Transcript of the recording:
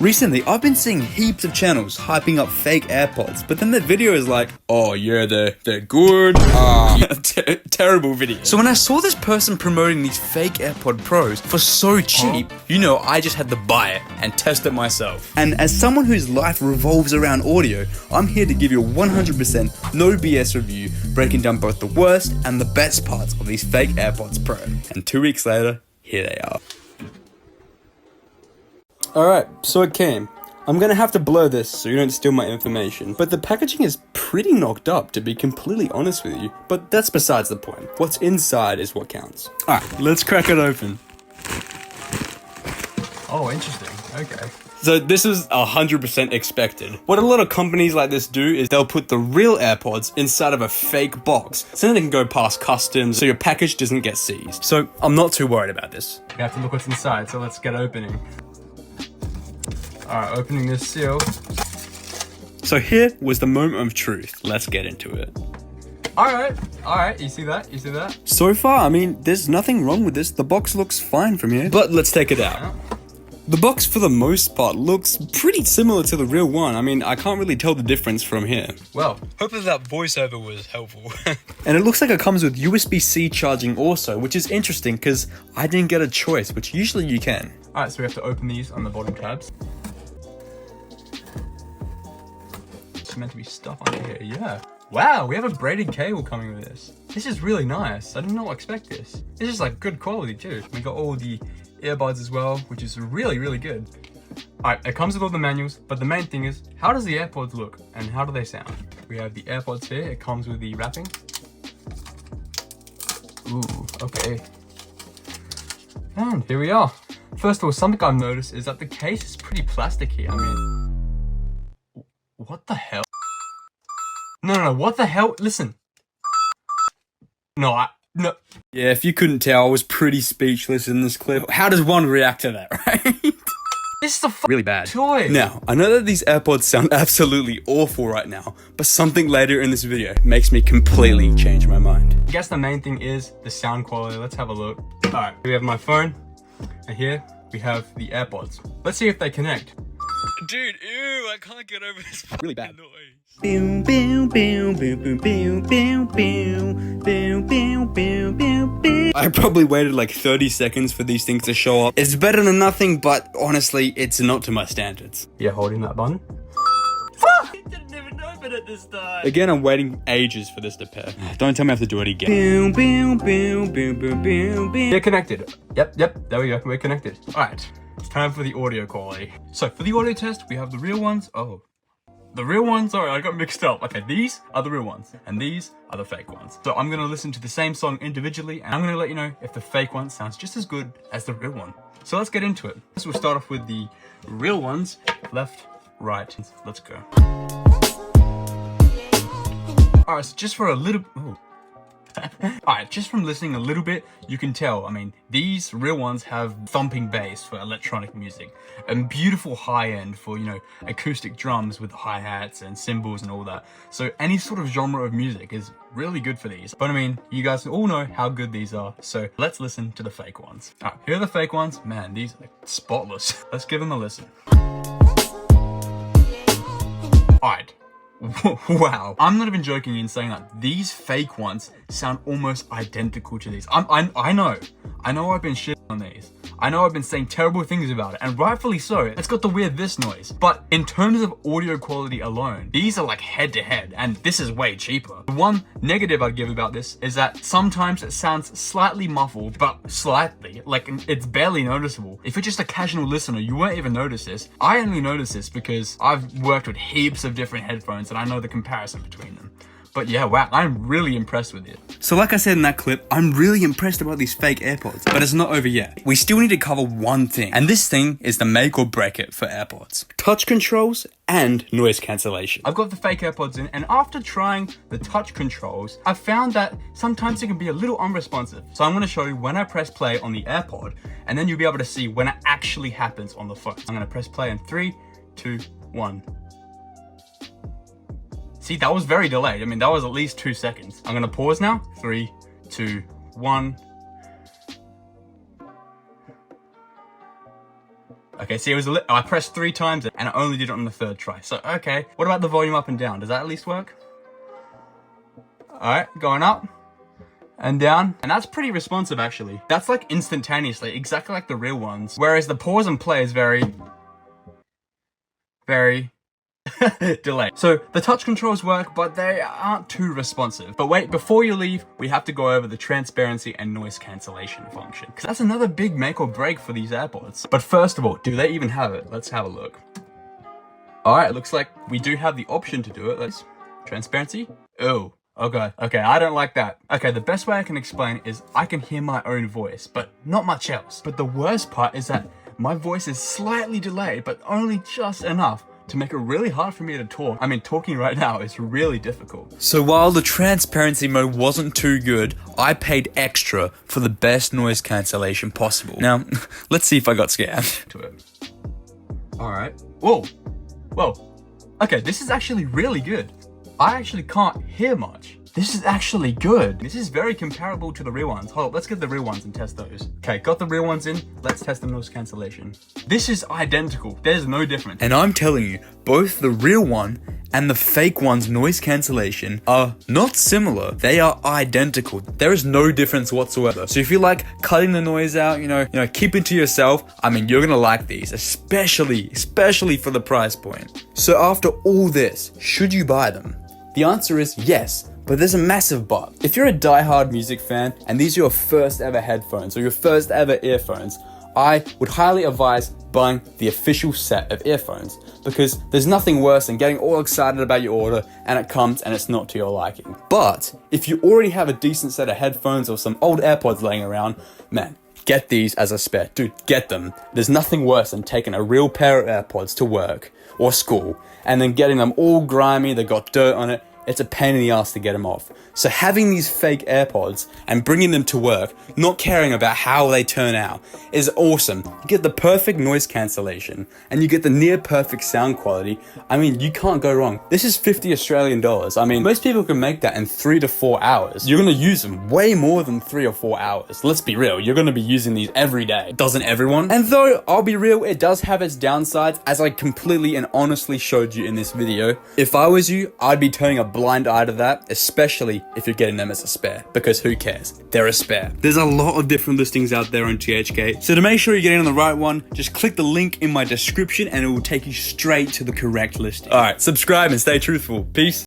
Recently, I've been seeing heaps of channels hyping up fake AirPods, but then the video is like, oh yeah, they're good, terrible video. So when I saw this person promoting these fake AirPod Pros for so cheap, you know, I just had to buy it and test it myself. And as someone whose life revolves around audio, I'm here to give you a 100% no BS review, breaking down both the worst and the best parts of these fake AirPods Pro. And 2 weeks later, here they are. Alright, so it came. I'm gonna have to blur this so you don't steal my information, but the packaging is pretty knocked up, to be completely honest with you, but that's besides the point. What's inside is what counts. Alright, let's crack it open. Oh, interesting. Okay. So this was 100% expected. What a lot of companies like this do is they'll put the real AirPods inside of a fake box, so then they can go past customs, so your package doesn't get seized. So I'm not too worried about this. We have to look what's inside, so let's get opening. Alright, opening this seal. So here was the moment of truth. Let's get into it. Alright, you see that? You see that? So far, I mean, there's nothing wrong with this. The box looks fine from here. But let's take it out. The box, for the most part, looks pretty similar to the real one. I mean, I can't really tell the difference from here. Well, hopefully that voiceover was helpful. And it looks like it comes with USB-C charging also, which is interesting because I didn't get a choice, which usually you can. Alright, so we have to open these on the bottom tabs. It's meant to be stuff under here, yeah. Wow, we have a braided cable coming with this. This is really nice. I did not expect this. This is like good quality too. We got all the earbuds as well, which is really, really good. Alright, it comes with all the manuals, but the main thing is, how does the AirPods look and how do they sound? We have the AirPods here. It comes with the wrapping. Ooh, okay. And here we are. First of all, something I've noticed is that the case is pretty plasticky. I mean, what the hell? No, what the hell? Listen. No. Yeah, if you couldn't tell, I was pretty speechless in this clip. How does one react to that, right? This is a really bad toy. Now, I know that these AirPods sound absolutely awful right now, but something later in this video makes me completely change my mind. I guess the main thing is the sound quality. Let's have a look. Alright, we have my phone, and here we have the AirPods. Let's see if they connect. Dude, ew, I can't get over this really bad noise. I probably waited like 30 seconds for these things to show up. It's better than nothing, but honestly, it's not to my standards. Yeah, holding that button. Fuck! It didn't even open it this time. Again, I'm waiting ages for this to pair. Don't tell me I have to do it again. They're connected. Yep, there we go. We're connected. Alright, it's time for the audio quality. So for the audio test, we have the real ones. The real ones, sorry, I got mixed up. Okay, these are the real ones, and these are the fake ones. So I'm gonna listen to the same song individually, and I'm gonna let you know if the fake one sounds just as good as the real one. So let's get into it. First, we'll start off with the real ones. Left, right, let's go. Alright, so just for a little, Alright, just from listening a little bit, you can tell, I mean, these real ones have thumping bass for electronic music and beautiful high end for, you know, acoustic drums with hi-hats and cymbals and all that. So any sort of genre of music is really good for these. But I mean, you guys all know how good these are, so let's listen to the fake ones. Alright, here are the fake ones. Man, these are spotless. Let's give them a listen. Alright. Wow, I'm not even joking in saying that these fake ones sound almost identical to these. I know I've been shitting on these. I know I've been saying terrible things about it, and rightfully so. It's got the weird this noise. But in terms of audio quality alone, these are like head to head, and this is way cheaper. The one negative I'd give about this is that sometimes it sounds slightly muffled, but slightly, like it's barely noticeable. If you're just a casual listener, you won't even notice this. I only notice this because I've worked with heaps of different headphones and I know the comparison between them. But yeah, wow, I'm really impressed with it. So like I said in that clip, I'm really impressed about these fake AirPods, but it's not over yet. We still need to cover one thing, and this thing is the make or break it for AirPods. Touch controls and noise cancellation. I've got the fake AirPods in, and after trying the touch controls, I've found that sometimes it can be a little unresponsive. So I'm gonna show you when I press play on the AirPod, and then you'll be able to see when it actually happens on the phone. I'm gonna press play in 3, 2, 1. See, that was very delayed. I mean, that was at least 2 seconds. I'm gonna pause now. 3, 2, 1. Okay, see, I pressed 3 times and I only did it on the 3rd try. So, okay. What about the volume up and down? Does that at least work? Alright, going up and down. And that's pretty responsive, actually. That's like instantaneously, exactly like the real ones. Whereas the pause and play is very delayed. So the touch controls work, but they aren't too responsive. But wait, before you leave, we have to go over the transparency and noise cancellation function, because that's another big make or break for these AirPods. But first of all, do they even have it? Let's have a look. All right, looks like we do have the option to do it. Let's transparency. Oh, okay, I don't like that. Okay, the best way I can explain is I can hear my own voice, but not much else. But the worst part is that my voice is slightly delayed, but only just enough to make it really hard for me to talk. I mean, talking right now is really difficult. So while the transparency mode wasn't too good, I paid extra for the best noise cancellation possible. Now, let's see if I got scammed. To it. All right. Whoa. Okay, this is actually really good. I actually can't hear much. This is actually good. This is very comparable to the real ones. Hold up, let's get the real ones and test those. Okay, got the real ones in. Let's test the noise cancellation. This is identical. There's no difference. And I'm telling you, both the real one and the fake one's noise cancellation are not similar. They are identical. There is no difference whatsoever. So if you like cutting the noise out, you know, keep it to yourself, I mean, you're gonna like these, especially for the price point. So after all this, should you buy them? The answer is yes. But there's a massive but. If you're a die-hard music fan and these are your first ever headphones or your first ever earphones, I would highly advise buying the official set of earphones, because there's nothing worse than getting all excited about your order and it comes and it's not to your liking. But if you already have a decent set of headphones or some old AirPods laying around, man, get these as a spare. Dude, get them. There's nothing worse than taking a real pair of AirPods to work or school and then getting them all grimy, they got dirt on it. It's a pain in the ass to get them off. So having these fake AirPods and bringing them to work, not caring about how they turn out, is awesome. You get the perfect noise cancellation and you get the near perfect sound quality. I mean, you can't go wrong. This is 50 Australian dollars. I mean, most people can make that in 3 to 4 hours. You're gonna use them way more than 3 or 4 hours. Let's be real, you're gonna be using these every day. Doesn't everyone? And though, I'll be real, it does have its downsides, as I completely and honestly showed you in this video. If I was you, I'd be turning a blind eye to that, especially if you're getting them as a spare, because who cares? They're a spare. There's a lot of different listings out there on THK, so to make sure you're getting on the right one, just click the link in my description and it will take you straight to the correct listing. Alright, subscribe and stay truthful. Peace.